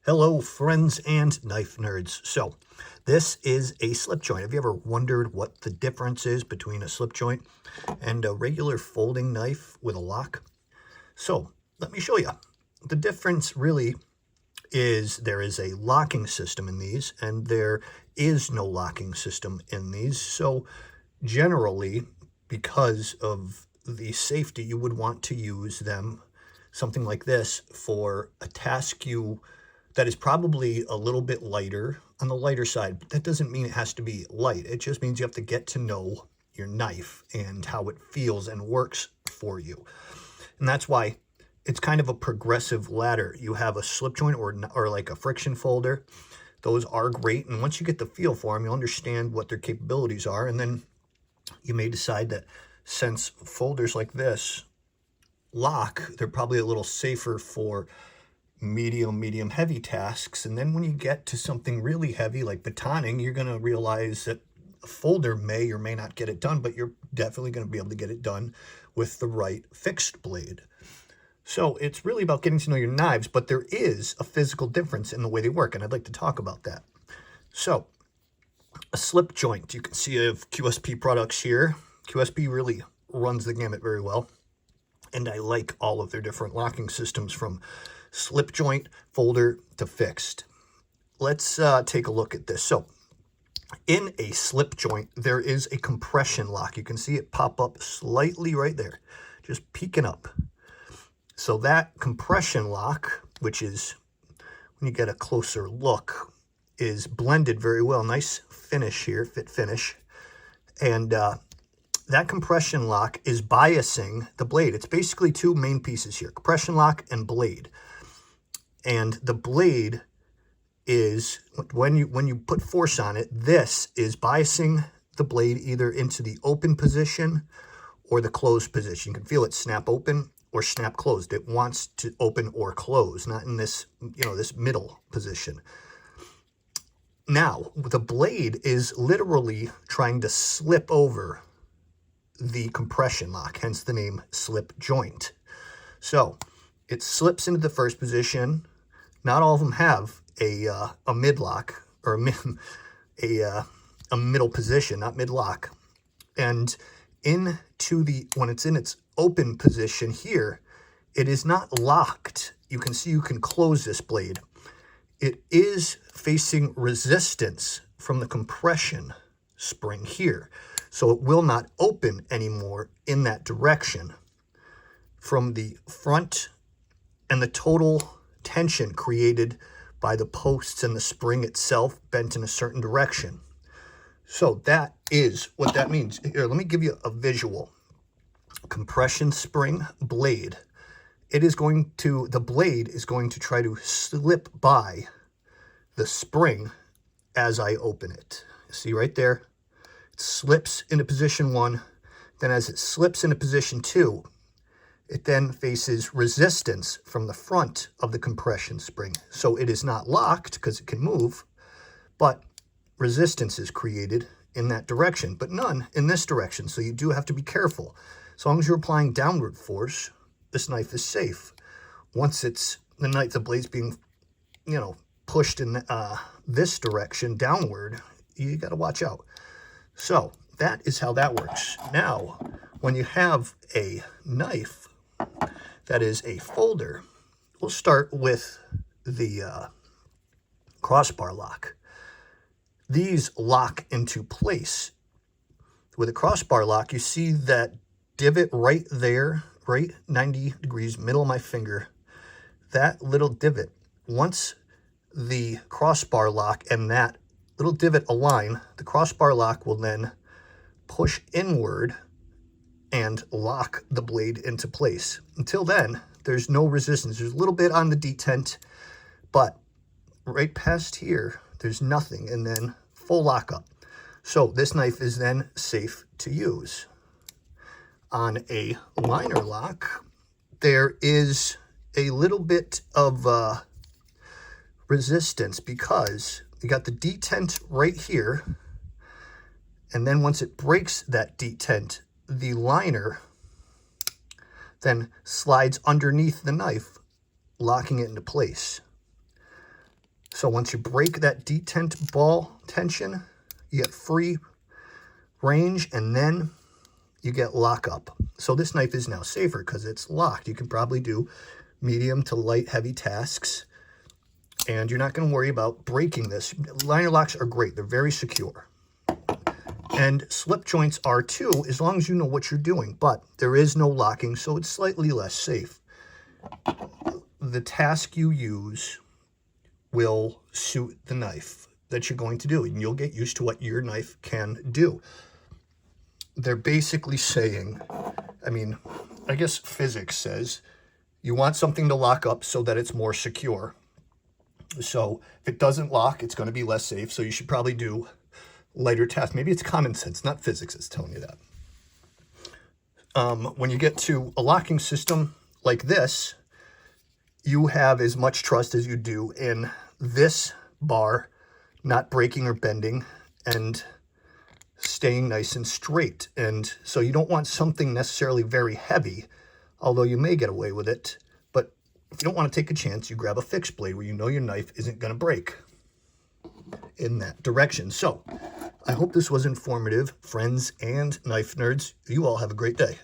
Hello, friends and knife nerds. So, this is a slip joint. Have you ever wondered what the difference is between a slip joint and a regular folding knife with a lock? So, let me show you. The difference really is there is a locking system in these, and there is no locking system in these. So, generally, because of the safety, you would want to use them, something like this, for a task that is probably a little bit lighter, on the lighter side. But that doesn't mean it has to be light. It just means you have to get to know your knife and how it feels and works for you. And that's why it's kind of a progressive ladder. You have a slip joint or like a friction folder. Those are great. And once you get the feel for them, you'll understand what their capabilities are. And then you may decide that since folders like this lock, they're probably a little safer for medium heavy tasks. And then when you get to something really heavy like batoning, you're going to realize that a folder may or may not get it done, but you're definitely going to be able to get it done with the right fixed blade. So it's really about getting to know your knives, but there is a physical difference in the way they work, and I'd like to talk about that. So a slip joint, you can see I have QSP products here. QSP really runs the gamut very well, and I like all of their different locking systems from slip joint, folder to fixed. Let's take a look at this. So in a slip joint, there is a compression lock. You can see it pop up slightly right there, just peeking up. So that compression lock, which is, when you get a closer look, is blended very well. Nice finish here, fit finish. And that compression lock is biasing the blade. It's basically two main pieces here, compression lock and blade. And the blade is, when you put force on it, this is biasing the blade either into the open position or the closed position. You can feel it snap open or snap closed. It wants to open or close, not in this, this middle position. Now, the blade is literally trying to slip over the compression lock, hence the name slip joint. So it slips into the first position. Not all of them have a mid lock or a middle position, not mid lock. And when it's in its open position here, it is not locked. You can see you can close this blade. It is facing resistance from the compression spring here. So it will not open anymore in that direction. From the front and the total tension created by the posts and the spring itself bent in a certain direction. So that is what that means. Here, let me give you a visual. Compression spring blade. The blade is going to try to slip by the spring as I open it. See right there? It slips into position 1. Then as it slips into position 2, it then faces resistance from the front of the compression spring. So it is not locked because it can move, but resistance is created in that direction, but none in this direction. So you do have to be careful. As long as you're applying downward force, this knife is safe. Once the blade's being, pushed in this direction downward, you got to watch out. So that is how that works. Now, when you have a knife that is a folder, we'll start with the crossbar lock. These lock into place. With a crossbar lock, you see that divot right there, right 90 degrees, middle of my finger. That little divot, once the crossbar lock and that little divot align, the crossbar lock will then push inward and lock the blade into place. Until then, there's no resistance. There's a little bit on the detent, but right past here, there's nothing, and then full lockup. So this knife is then safe to use. On a liner lock, there is a little bit of resistance because you got the detent right here, and then once it breaks that detent, the liner then slides underneath the knife, locking it into place. So once you break that detent ball tension, you get free range, and then you get lockup. So this knife is now safer because it's locked. You can probably do medium to light heavy tasks, and you're not going to worry about breaking this. Liner locks are great. They're very secure. And slip joints are too, as long as you know what you're doing. But there is no locking, so it's slightly less safe. The task you use will suit the knife that you're going to do, and you'll get used to what your knife can do. They're basically saying, I mean, I guess physics says you want something to lock up so that it's more secure. So if it doesn't lock, it's going to be less safe. So you should probably do lighter tasks. Maybe it's common sense, not physics that's telling you that. When you get to a locking system like this, you have as much trust as you do in this bar not breaking or bending and staying nice and straight. And so you don't want something necessarily very heavy, although you may get away with it. But if you don't want to take a chance, you grab a fixed blade where you know your knife isn't going to break in that direction. So I hope this was informative, friends and knife nerds. You all have a great day.